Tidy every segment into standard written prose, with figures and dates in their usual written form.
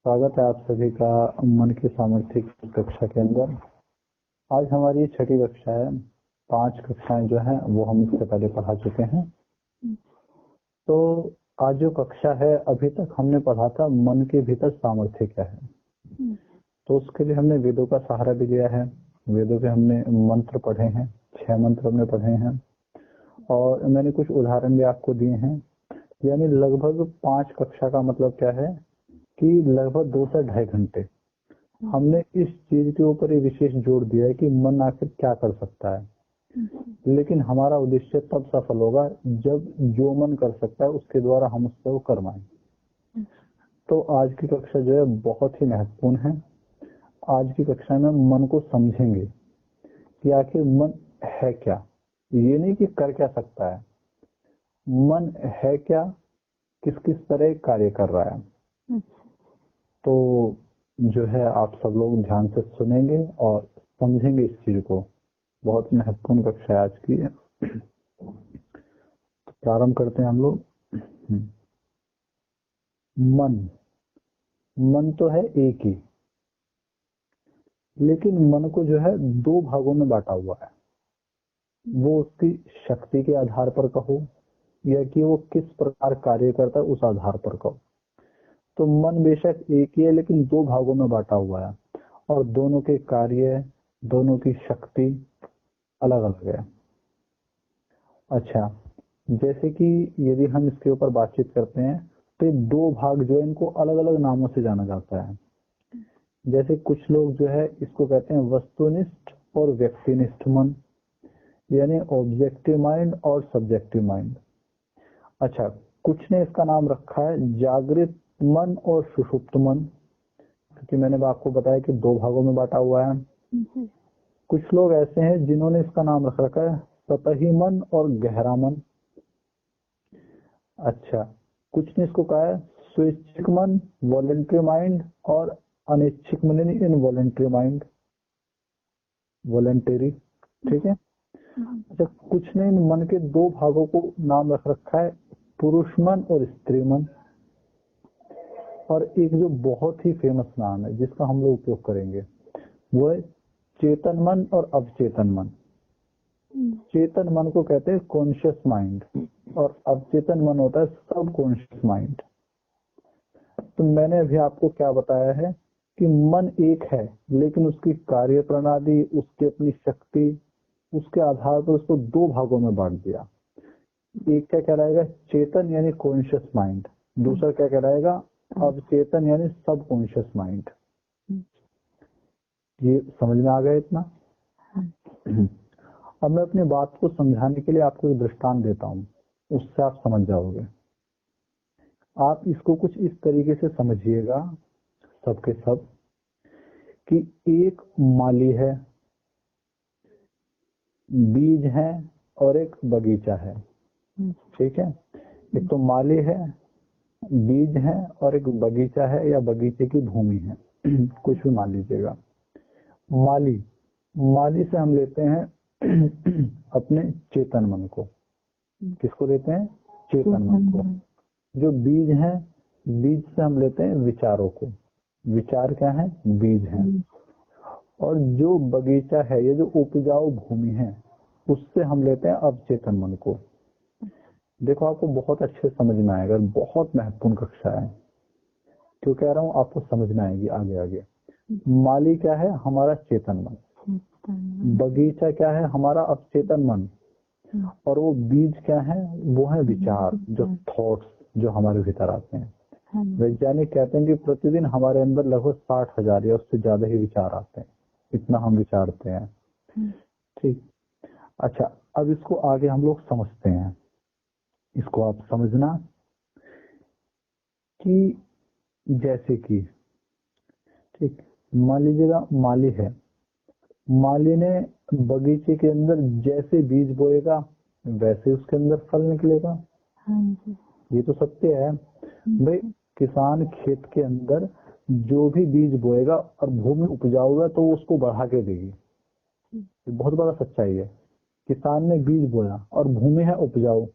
स्वागत है आप सभी का मन की सामर्थ्य की कक्षा के अंदर। आज हमारी 6ठी कक्षा है। 5 कक्षाएं जो हैं वो हम इससे पहले पढ़ा चुके हैं। तो आज जो कक्षा है, अभी तक हमने पढ़ा था मन के भीतर सामर्थ्य क्या है। तो उसके लिए हमने वेदों का सहारा भी लिया है। वेदों के हमने मंत्र पढ़े हैं, 6 मंत्र हमने पढ़े हैं और मैंने कुछ उदाहरण भी आपको दिए हैं। यानी लगभग 5 कक्षा का मतलब क्या है कि लगभग 2 से 2.5 घंटे हमने इस चीज के ऊपर ये विशेष जोर दिया है कि मन आखिर क्या कर सकता है। लेकिन हमारा उद्देश्य तब सफल होगा जब जो मन कर सकता है उसके द्वारा हम उससे वो करवाएं। तो आज की कक्षा जो है बहुत ही महत्वपूर्ण है। आज की कक्षा में मन को समझेंगे कि आखिर मन है क्या। ये नहीं कि कर क्या सकता है, मन है क्या, किस किस तरह कार्य कर रहा है। तो जो है आप सब लोग ध्यान से सुनेंगे और समझेंगे इस चीज को। बहुत महत्वपूर्ण कक्षा है आज की। तो प्रारंभ करते हैं हम लोग। मन तो है एक ही, लेकिन मन को जो है 2 भागों में बांटा हुआ है। वो उसकी शक्ति के आधार पर कहो या कि वो किस प्रकार कार्य करता है उस आधार पर कहो। तो मन बेशक एक ही है लेकिन 2 भागों में बांटा हुआ है और दोनों के कार्य, दोनों की शक्ति अलग अलग है। अच्छा, जैसे कि यदि हम इसके ऊपर बातचीत करते हैं तो ये 2 भाग जो है इनको अलग अलग नामों से जाना जाता है। जैसे कुछ लोग जो है इसको कहते हैं वस्तुनिष्ठ और व्यक्तिनिष्ठ मन, यानी ऑब्जेक्टिव माइंड और सब्जेक्टिव माइंड। अच्छा, कुछ ने इसका नाम रखा है जागृत मन और सुषुप्त मन, क्योंकि मैंने आपको बताया कि 2 भागों में बांटा हुआ है। कुछ लोग ऐसे हैं जिन्होंने इसका नाम रख रखा है सतही मन और गहरा मन। अच्छा, कुछ ने इसको कहा है स्वैच्छिक मन, वॉलेंट्री माइंड और अनैच्छिक मन यानी इनवॉलेंट्री माइंड, वॉलेंटरी। ठीक है। अच्छा, कुछ ने इन मन के 2 भागों को नाम रख रखा है पुरुष मन और स्त्री मन। और एक जो बहुत ही फेमस नाम है जिसका हम लोग उपयोग करेंगे वो है चेतन मन और अवचेतन मन। चेतन मन को कहते हैं कॉन्शियस माइंड और अवचेतन मन होता है सब कॉन्शियस माइंड। तो मैंने अभी आपको क्या बताया है कि मन एक है लेकिन उसकी कार्य प्रणाली, उसकी अपनी शक्ति, उसके आधार पर उसको 2 भागों में बांट दिया। एक क्या कहलाएगा चेतन यानी कॉन्शियस माइंड, दूसरा क्या कहलाएगा अवचेतन यानी सब कॉन्शियस माइंड। ये समझ में आ गया इतना? अब मैं अपनी बात को समझाने के लिए आपको एक दृष्टांत देता हूँ, उससे आप समझ जाओगे। आप इसको कुछ इस तरीके से समझिएगा सबके सब कि एक माली है, बीज है और एक बगीचा है। ठीक है। एक तो माली है, बीज है और एक बगीचा है या बगीचे की भूमि है। कुछ भी मान लीजिएगा। माली से हम लेते हैं अपने चेतन मन को। किसको लेते हैं? चेतन मन को। जो बीज है, बीज से हम लेते हैं विचारों को। विचार क्या है? बीज है। और जो बगीचा है, ये जो उपजाऊ भूमि है, उससे हम लेते हैं अवचेतन मन को। देखो, आपको बहुत अच्छे समझ में आएगा, बहुत महत्वपूर्ण कक्षा है। क्यों कह रहा हूँ? आपको समझ में आएगी आगे आगे। माली क्या है? हमारा चेतन मन। बगीचा क्या है? हमारा अवचेतन मन। और वो बीज क्या है? वो है विचार, जो थॉट्स जो हमारे भीतर आते हैं। वैज्ञानिक कहते हैं कि प्रतिदिन हमारे अंदर लगभग 60,000 या उससे ज्यादा ही विचार आते हैं, इतना हम विचारते हैं। ठीक। अच्छा, अब इसको आगे हम लोग समझते हैं। इसको आप समझना कि जैसे कि, ठीक, मान लीजिएगा माली है, माली ने बगीचे के अंदर जैसे बीज बोएगा वैसे उसके अंदर फल निकलेगा। ये तो सत्य है भाई। किसान खेत के अंदर जो भी बीज बोएगा और भूमि उपजाऊ होगा तो वो उसको बढ़ा के देगी। ये बहुत बड़ा सच्चाई है। किसान ने बीज बोया और भूमि है उपजाऊ,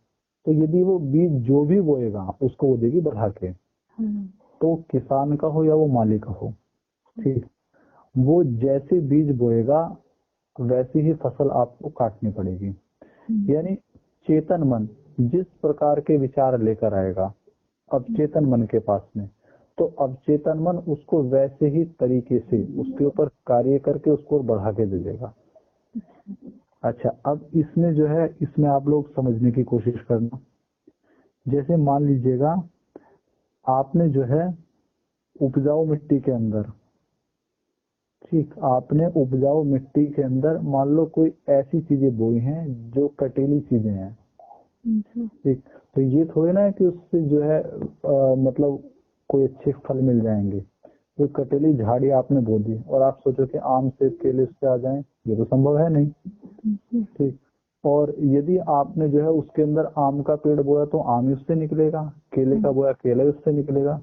तो यदि वो बीज जो भी बोएगा उसको वो देगी बढ़ा के। तो किसान का हो या वो माली का हो, ठीक, वो जैसे बीज बोएगा वैसी ही फसल आपको काटनी पड़ेगी। यानी चेतन मन जिस प्रकार के विचार लेकर आएगा अवचेतन मन के पास में, तो अवचेतन मन उसको वैसे ही तरीके से उसके ऊपर कार्य करके उसको बढ़ा के दे देगा। अच्छा, अब इसमें जो है, इसमें आप लोग समझने की कोशिश करना। जैसे मान लीजिएगा आपने जो है उपजाऊ मिट्टी के अंदर, ठीक, आपने उपजाऊ मिट्टी के अंदर मान लो कोई ऐसी चीजें बोई हैं जो कटीली चीजें हैं, ठीक, तो ये थोड़ी ना है कि उससे जो है मतलब कोई अच्छे फल मिल जाएंगे। कोई कटीली झाड़ी आपने बो दी और आप सोचो कि आम सेब केले उससे आ जाएं, ये तो संभव है नहीं, ठीक। और यदि आपने जो है उसके अंदर आम का पेड़ बोया तो आम ही उससे निकलेगा, केले का बोया केला ही उससे निकलेगा।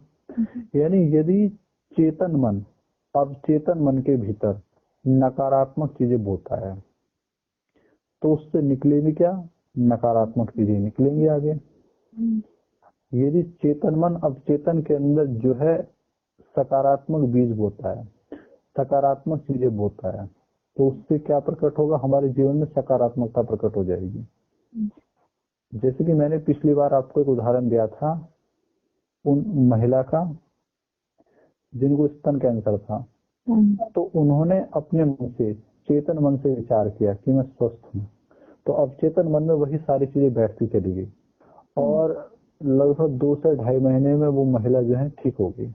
यानी यदि चेतन मन अवचेतन मन के भीतर नकारात्मक चीजें बोता है तो उससे निकलेगी क्या, नकारात्मक चीजें निकलेंगी आगे। यदि चेतन मन अवचेतन के अंदर जो है सकारात्मक बीज बोता है, सकारात्मक चीजें बोता है, तो उससे क्या प्रकट होगा, हमारे जीवन में सकारात्मकता प्रकट हो जाएगी। जैसे कि मैंने पिछली बार आपको एक उदाहरण दिया था उन महिला का जिनको स्तन कैंसर था, तो उन्होंने अपने मन से, चेतन मन से विचार किया कि मैं स्वस्थ हूँ, तो अवचेतन मन में वही सारी चीजें बैठती चली गई और लगभग 2 से 2.5 महीने में वो महिला जो है ठीक हो गई।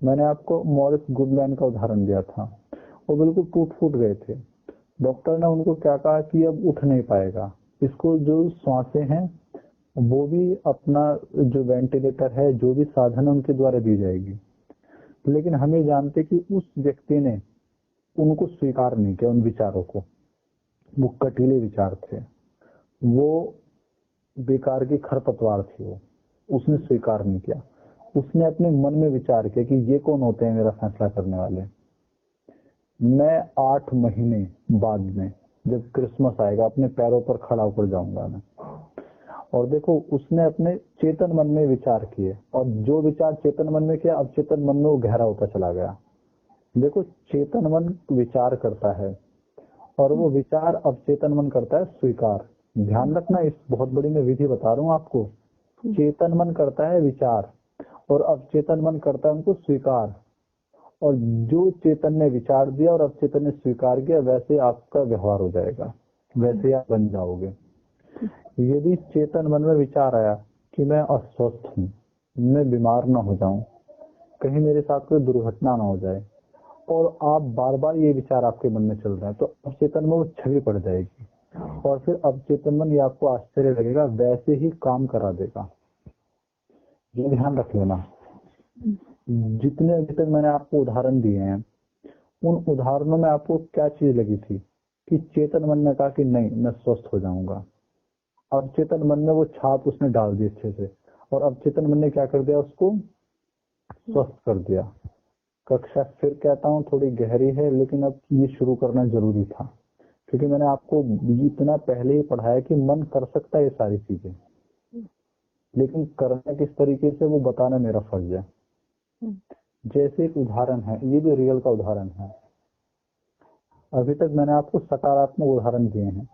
मैंने आपको मॉरिस गुडमैन का उदाहरण दिया था, वो बिल्कुल टूट फूट गए थे। डॉक्टर ने उनको क्या कहा कि अब उठ नहीं पाएगा, इसको जो सांसें हैं वो भी अपना जो वेंटिलेटर है, जो भी साधन है उनके द्वारा दी जाएगी। लेकिन हमें जानते कि उस व्यक्ति ने उनको स्वीकार नहीं किया, उन विचारों को, वो कटीले विचार थे, वो बेकार की खरपतवार थी, वो उसने स्वीकार नहीं किया। उसने अपने मन में विचार किया कि ये कौन होते हैं मेरा फैसला करने वाले, मैं 8 महीने बाद में जब क्रिसमस आएगा अपने पैरों पर खड़ा होकर जाऊंगा मैं। और देखो उसने अपने चेतन मन में विचार किए और जो विचार चेतन मन में किया अब चेतन मन में वो गहरा होता चला गया। देखो चेतन मन विचार करता है और वो विचार अवचेतन मन करता है स्वीकार। ध्यान रखना, इस बहुत बड़ी मैं विधि बता रहा हूँ आपको। चेतन मन करता है विचार और अवचेतन मन करता है उनको स्वीकार, और जो चेतन ने विचार दिया और अवचेतन ने स्वीकार किया वैसे आपका व्यवहार हो जाएगा, वैसे आप बन जाओगे। यदि चेतन मन में विचार आया कि मैं अस्वस्थ हूँ, मैं बीमार ना हो जाऊं, कहीं मेरे साथ कोई दुर्घटना ना हो जाए, और आप बार बार ये विचार आपके मन में चल रहे हैं, तो अवचेतन में वो छवि पड़ जाएगी और फिर अवचेतन मन ये आपको आश्चर्य लगेगा, वैसे ही काम करा देगा। ये ध्यान रख लेना। जितने अभी तक मैंने आपको उदाहरण दिए हैं उन उदाहरणों में आपको क्या चीज लगी थी कि चेतन मन ने कहा कि नहीं मैं स्वस्थ हो जाऊंगा, अवचेतन मन में वो छाप उसने डाल दी अच्छे से, और अवचेतन मन ने क्या कर दिया, उसको स्वस्थ कर दिया। कक्षा फिर कहता हूँ थोड़ी गहरी है, लेकिन अब ये शुरू करना जरूरी था क्योंकि मैंने आपको इतना पहले ही पढ़ाया कि मन कर सकता है ये सारी चीजें, लेकिन करना किस तरीके से वो बताना मेरा फर्ज है। जैसे एक उदाहरण है, ये भी रियल का उदाहरण है। अभी तक मैंने आपको सकारात्मक उदाहरण दिए हैं,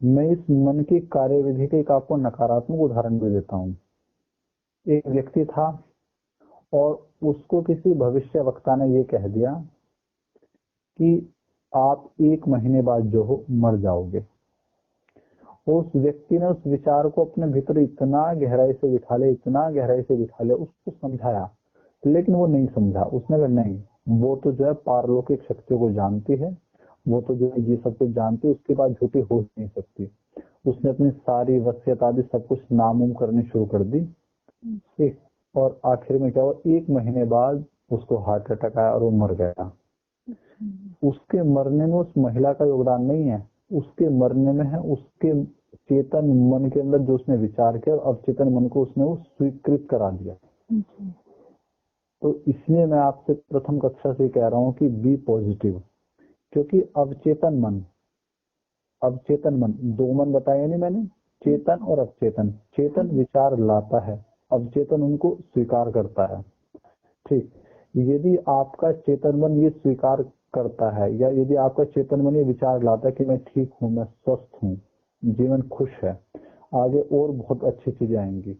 मैं इस मन की कार्यविधि के एक आपको नकारात्मक उदाहरण भी देता हूँ। एक व्यक्ति था और उसको किसी भविष्य वक्ता ने ये कह दिया कि आप 1 महीने बाद जो हो मर जाओगे। उस व्यक्ति ने उस विचार को अपने भीतर इतना गहराई से बिठा लिया, इतना गहराई से बिठा लिया, उसको समझाया, लेकिन वो नहीं समझा। उसने कहा नहीं, वो तो जो है पारलौकिक शक्तियों को जानती है, वो तो जो है ये सब कुछ जानती है, उसके बाद झूठी हो ही नहीं सकती। उसने अपनी सारी वसीयत आदि सब कुछ नामुम करनी शुरू कर दी, ठीक। और आखिर में क्या हुआ, 1 महीने बाद उसको हार्ट अटैक आया और वो मर गया। उसके मरने में उस महिला का योगदान नहीं है, उसके मरने में है उसके चेतन मन के अंदर जो उसने विचार किया और अवचेतन मन को उसने वो स्वीकृत करा दिया। तो इसलिए मैं आपसे प्रथम कक्षा से कह रहा हूँ कि बी पॉजिटिव, क्योंकि अवचेतन मन 2 मन बताए नहीं मैंने, चेतन और अवचेतन। चेतन विचार लाता है, अवचेतन उनको स्वीकार करता है। ठीक, यदि आपका चेतन मन ये स्वीकार करता है, या यदि आपका चेतन मन ये विचार लाता है कि मैं ठीक हूँ, मैं स्वस्थ हूँ, जीवन खुश है, आगे और बहुत अच्छी चीजें आएंगी,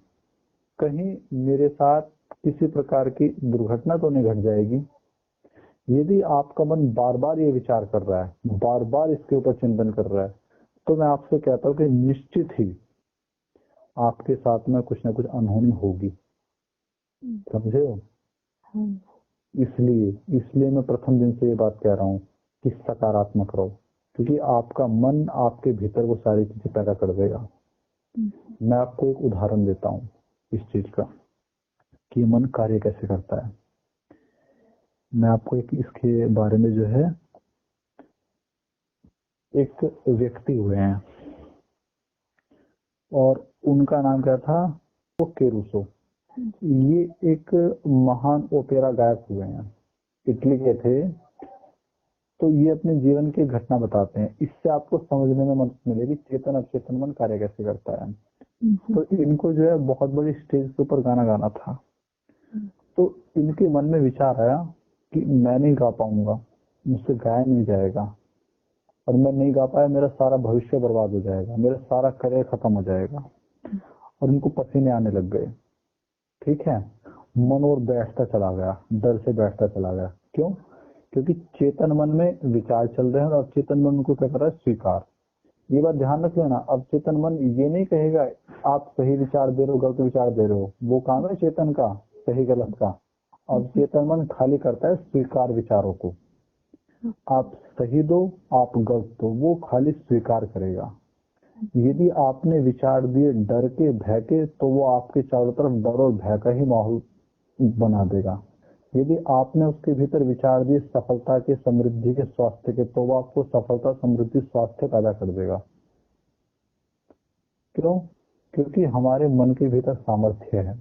कहीं मेरे साथ किसी प्रकार की दुर्घटना तो नहीं घट जाएगी। यदि आपका मन बार बार ये विचार कर रहा है, बार बार इसके ऊपर चिंतन कर रहा है, तो मैं आपसे कहता हूँ कि निश्चित ही आपके साथ में कुछ ना कुछ अनहोनी होगी। समझे हो? इसलिए मैं प्रथम दिन से ये बात कह रहा हूँ कि सकारात्मक रहो, क्योंकि आपका मन आपके भीतर वो सारी चीजें पैदा कर देगा। मैं आपको एक उदाहरण देता हूँ इस चीज का कि मन कार्य कैसे करता है। मैं आपको एक इसके बारे में जो है, एक व्यक्ति हुए हैं और उनका नाम क्या था, वो केरूसो। ये एक महान ओपेरा गायक हुए हैं, इटली के थे। तो ये अपने जीवन की घटना बताते हैं, इससे आपको समझने में मदद मिलेगी चेतन अवचेतन मन कार्य कैसे करता है। तो इनको जो है बहुत बड़ी स्टेज के ऊपर गाना गाना था। तो इनके मन में विचार आया कि मैं नहीं गा पाऊंगा, मुझसे गाया नहीं जाएगा, और मैं नहीं गा पाया मेरा सारा भविष्य बर्बाद हो जाएगा, मेरा सारा करियर खत्म हो जाएगा। और इनको पसीने आने लग गए। ठीक है, मन और बैठता चला गया, डर से बैठता चला गया। क्यों? क्योंकि चेतन मन में विचार चल रहे हैं और अवचेतन मन उनको क्या कर रहा है, स्वीकार। ये बात ध्यान रख लेना, अवचेतन मन ये नहीं कहेगा आप सही विचार दे रहे हो, गलत विचार दे रहे हो, वो काम है चेतन का, सही गलत का। अवचेतन मन खाली करता है स्वीकार विचारों को। आप सही दो, आप गलत दो, वो खाली स्वीकार करेगा। यदि आपने विचार दिए डर के, भय के, तो वो आपके चारों तरफ डर और भय का ही माहौल बना देगा। यदि आपने उसके भीतर विचार दिए सफलता के, समृद्धि के, स्वास्थ्य के, तो वो आपको सफलता, समृद्धि, स्वास्थ्य पैदा कर देगा। क्यों? क्योंकि हमारे मन के भीतर सामर्थ्य है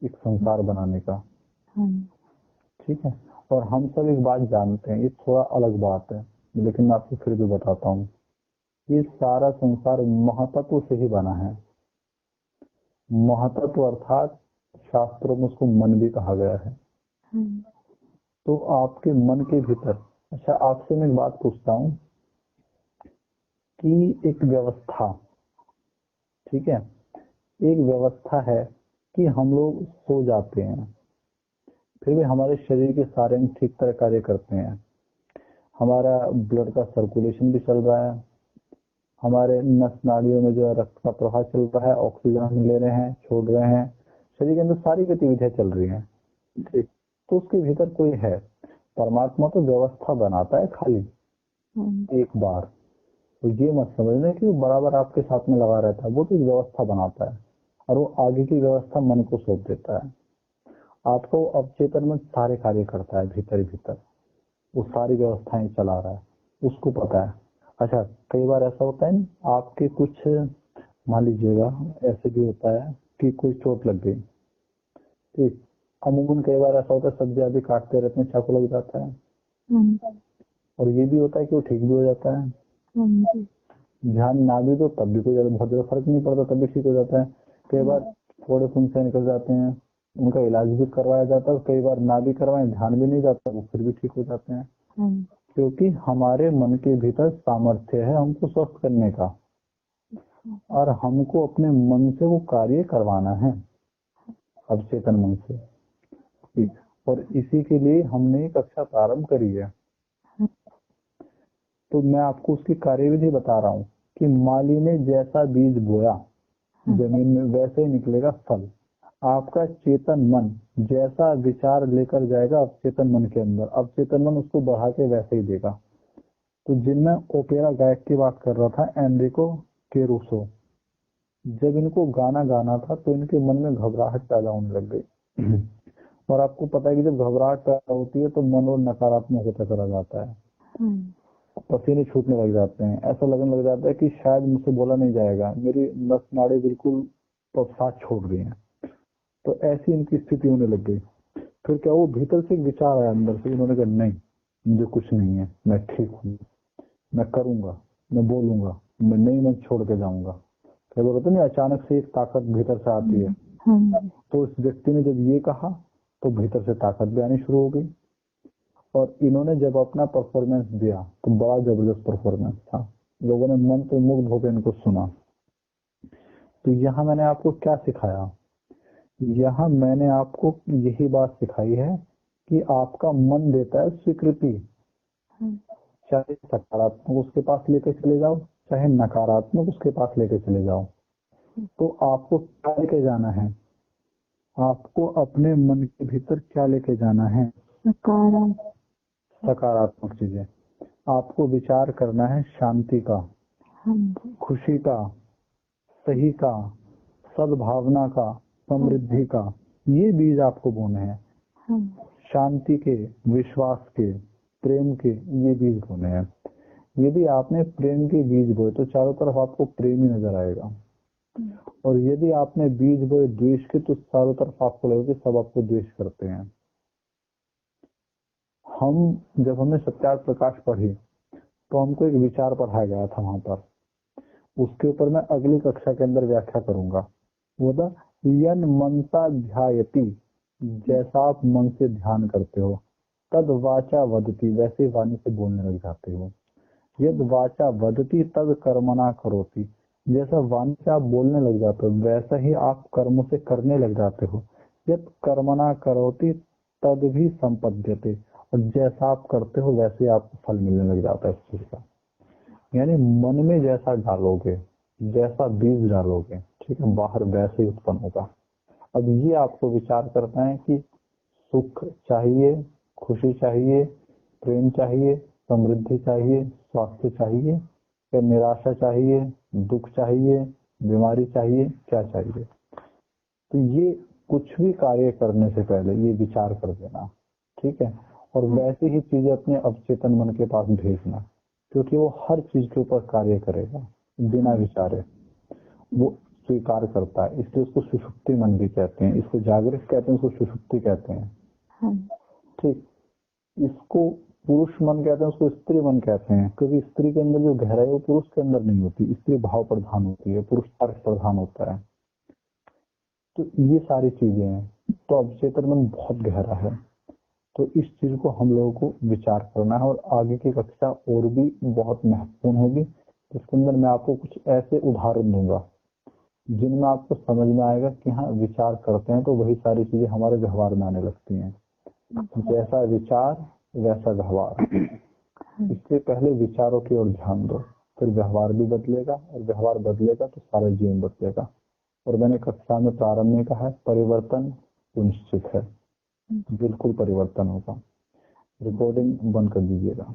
एक संसार बनाने का। ठीक है, और हम सब एक बात जानते हैं, ये थोड़ा अलग बात है, लेकिन मैं आपको फिर भी बताता हूँ। ये सारा संसार महतत्व से ही बना है। महतत्व अर्थात शास्त्रों में उसको मन भी कहा गया है। तो आपके मन के भीतर, अच्छा आपसे मैं एक बात पूछता हूँ कि एक व्यवस्था, ठीक है, एक व्यवस्था है कि हम लोग सो जाते हैं, फिर भी हमारे शरीर के सारे अंग ठीक तरह कार्य करते हैं। हमारा ब्लड का सर्कुलेशन भी चल रहा है, हमारे नस नाड़ियों में जो है रक्त का प्रवाह चल रहा है, ऑक्सीजन हम ले रहे हैं, छोड़ रहे हैं, शरीर के अंदर सारी गतिविधियां चल रही हैं। ठीक, तो उसके भीतर कोई है। परमात्मा तो व्यवस्था बनाता है खाली एक बार, तो ये मत समझना कि वो बराबर आपके साथ में लगा रहता है। वो तो एक व्यवस्था बनाता है और वो आगे की व्यवस्था मन को सौंप देता है। आपको अवचेतन में सारे कार्य करता है, भीतर ही भीतर वो सारी व्यवस्थाएं चला रहा है, उसको पता है। अच्छा, कई बार ऐसा होता है ना, आपके कुछ, मान लीजिएगा ऐसे भी होता है कि कोई चोट लग गई। ठीक, अमूमन कई बार ऐसा होता है सब्जी आदि काटते रहते हैं, चाकू लग जाता है, और ये भी होता है कि वो ठीक भी हो जाता है। ध्यान ना भी दो तब भी कोई बहुत ज्यादा फर्क नहीं पड़ता, तब भी ठीक हो जाता है। कई बार थोड़े फुंसे निकल जाते हैं, उनका इलाज भी करवाया जाता है, कई बार ना भी करवाएं, ध्यान भी नहीं जाता, वो फिर भी ठीक हो जाते हैं। क्योंकि हमारे मन के भीतर सामर्थ्य है हमको स्वस्थ करने का, और हमको अपने मन से वो कार्य करवाना है, अवचेतन मन से। ठीक, और इसी के लिए हमने कक्षा प्रारंभ करी है। तो मैं आपको उसकी कार्यविधि बता रहा हूँ कि माली ने जैसा बीज बोया जमीन में, वैसे ही निकलेगा फल। आपका चेतन मन जैसा विचार लेकर जाएगा अवचेतन मन के अंदर, अवचेतन मन उसको बढ़ा के वैसे ही देगा। तो जिनमें ओपेरा गायक की बात कर रहा था, एनरिको केरूसो, जब इनको गाना गाना था तो इनके मन में घबराहट पैदा होने लग गई। और आपको पता है कि जब घबराहट पैदा होती है तो मन और नकारात्मक होता चला जाता है, पसीने छूटने लग जाते हैं, ऐसा लगने लग जाता है कि शायद मुझसे बोला नहीं जाएगा, मेरी नस नाड़ी बिल्कुल तो साथ छोड़ रही हैं। तो ऐसी इनकी स्थिति होने लग गई। फिर क्या, वो भीतर से एक विचार आया अंदर से, उन्होंने कहा नहीं, मुझे कुछ नहीं है, मैं ठीक हूँ, मैं करूंगा, मैं बोलूंगा, मैं नहीं, मैं छोड़ के जाऊंगा। कई बार होता नहीं, अचानक से एक ताकत भीतर से आती है, तो इस व्यक्ति ने जब ये कहा तो भीतर से ताकत भी आनी शुरू हो गई, और इन्होंने जब अपना परफॉर्मेंस दिया तो बड़ा जबरदस्त परफॉर्मेंस था, लोगों ने मंत्र मुग्ध होकर इनको सुना। तो यहाँ मैंने आपको क्या सिखाया, यहाँ मैंने आपको यही बात सिखाई है कि आपका मन देता है स्वीकृति, चाहे सकारात्मक उसके पास लेके चले जाओ, चाहे नकारात्मक उसके पास लेके चले जाओ। तो आपको क्या लेके जाना है, आपको अपने मन के भीतर क्या लेके जाना है, सकारात्मक चीजें। आपको विचार करना है शांति का, खुशी का, सही का, सद्भावना का, समृद्धि का, ये बीज आपको बोने हैं। शांति के, विश्वास के, प्रेम के, ये बीज बोने हैं। यदि आपने प्रेम के बीज बोए तो चारों तरफ आपको प्रेम ही नजर आएगा, और यदि आपने बीज बोए द्वेष के तो चारों तरफ आपको लगेगा कि सब आपको द्वेष करते हैं। जब हमने सत्यार्थ प्रकाश पढ़ी तो हमको एक विचार पढ़ाया गया था वहां पर, उसके ऊपर मैं अगली कक्षा के अंदर व्याख्या करूंगा। वो था यन मनसा ध्यायति, जैसा आप मन से ध्यान करते हो, तद वाचा वदति, वैसे वाणी से बोलने लग जाते हो। यद वाचा वदति तद कर्मणा करोति, जैसा वाणी से आप बोलने लग जाते हो वैसा ही आप कर्म से करने लग जाते हो। यद कर्मणा करोति तद भी संपद्यते, और जैसा आप करते हो वैसे आपको फल मिलने लग जाता है इस चीज का। यानी मन में जैसा डालोगे, जैसा बीज डालोगे, ठीक है, बाहर वैसे ही उत्पन्न होगा। अब ये आपको विचार करना है कि सुख चाहिए, खुशी चाहिए, प्रेम चाहिए, समृद्धि चाहिए, स्वास्थ्य चाहिए, या निराशा चाहिए, दुख चाहिए, बीमारी चाहिए, क्या चाहिए। तो ये कुछ भी कार्य करने से पहले ये विचार कर देना, ठीक है, और वैसे ही चीजें अपने अवचेतन मन के पास भेजना, क्योंकि वो हर चीज के ऊपर कार्य करेगा बिना विचारे, वो स्वीकार करता है। इसलिए उसको सुषुप्ति मन भी कहते हैं, इसको जागृत कहते हैं, इसको सुषुप्ति कहते हैं। ठीक, इसको पुरुष मन कहते हैं, उसको स्त्री मन कहते हैं, क्योंकि स्त्री के अंदर जो गहराई है वो पुरुष के अंदर नहीं होती, स्त्री भाव प्रधान होती है, पुरुष तर्क प्रधान होता है। तो ये सारी चीजें हैं। तो अवचेतन मन बहुत गहरा है, तो इस चीज को हम लोगों को विचार करना है, और आगे की कक्षा और भी बहुत महत्वपूर्ण होगी। इसके अंदर मैं आपको कुछ ऐसे उदाहरण दूंगा जिनमें आपको समझ में आएगा कि हाँ, विचार करते हैं तो वही सारी चीजें हमारे व्यवहार में आने लगती हैं। जैसा विचार वैसा व्यवहार, इसलिए पहले विचारों की ओर ध्यान दो, फिर व्यवहार भी बदलेगा, और व्यवहार बदलेगा तो सारा जीवन बदलेगा। और मैंने कक्षा में प्रारंभ में कहा है, परिवर्तन सुनिश्चित है, बिल्कुल परिवर्तन होगा। रिकॉर्डिंग बंद कर दीजिएगा।